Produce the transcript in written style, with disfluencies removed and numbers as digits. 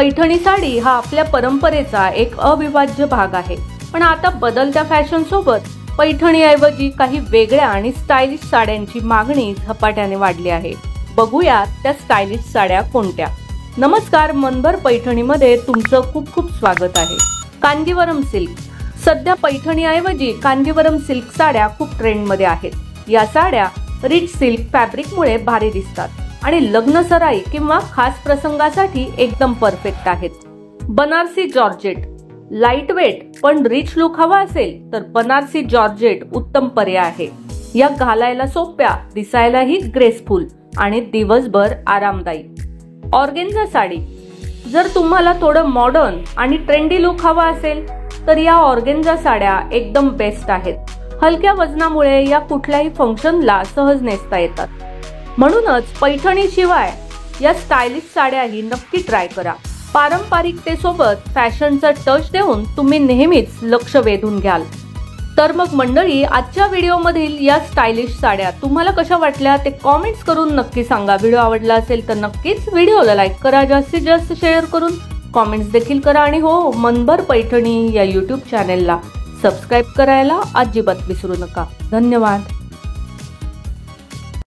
पैठणी साडी हा आपल्या परंपरेचा एक अविभाज्य भाग आहे। पण आता बदलत्या फॅशन सोबत पैठणीऐवजी काही वेगळ्या आणि स्टायलिश साड्यांची मागणी झपाट्याने वाढली आहे। बघूया त्या स्टायलिश साड्या कोणत्या। नमस्कार, मनभर पैठणीमध्ये तुमचं खूप खूप स्वागत आहे। कांजीवरम सिल्क। सध्या पैठणीऐवजी कांजीवरम सिल्क साड्या खूप ट्रेंडमध्ये आहेत। या साड्या रिच सिल्क फॅब्रिकमुळे भारी दिसतात आणि लग्न सराई किंवा खास प्रसंगासाठी एकदम परफेक्ट आहेत। बनारसी जॉर्जेट। लाईट वेट पण रिच लुक हवा असेल तर बनारसी जॉर्जेट उत्तम पर्याय आहे। या घालायला सोप्या, दिसायलाही ग्रेसफुल आणि दिवसभर आरामदायी। ऑर्गेन्झा साडी। जर तुम्हाला थोडं मॉडर्न आणि ट्रेंडी लुक हवा असेल तर या ऑर्गेन्झा साड्या एकदम बेस्ट आहेत। हलक्या वजनामुळे या कुठल्याही फंक्शनला सहज नेसता येतात। म्हणूनच पैठणी शिवाय या स्टायलिश साड्याही नक्की ट्राय करा। पारंपरिकतेसोबत फॅशनचा टच देऊन तुम्ही नेहमीच लक्ष वेधून घ्याल। तर मग मंडळी, आजच्या व्हिडिओमधील या स्टायलिश साड्या तुम्हाला कशा वाटल्या ते कमेंट्स करून नक्की सांगा। व्हिडिओ आवडला असेल तर नक्कीच व्हिडिओला लाईक करा, जास्तीत जास्त शेअर करून कमेंट्स देखील करा आणि हो, मनभर पैठणी या YouTube चॅनेलला सबस्क्राइब करायला अजिबात विसरू नका। धन्यवाद।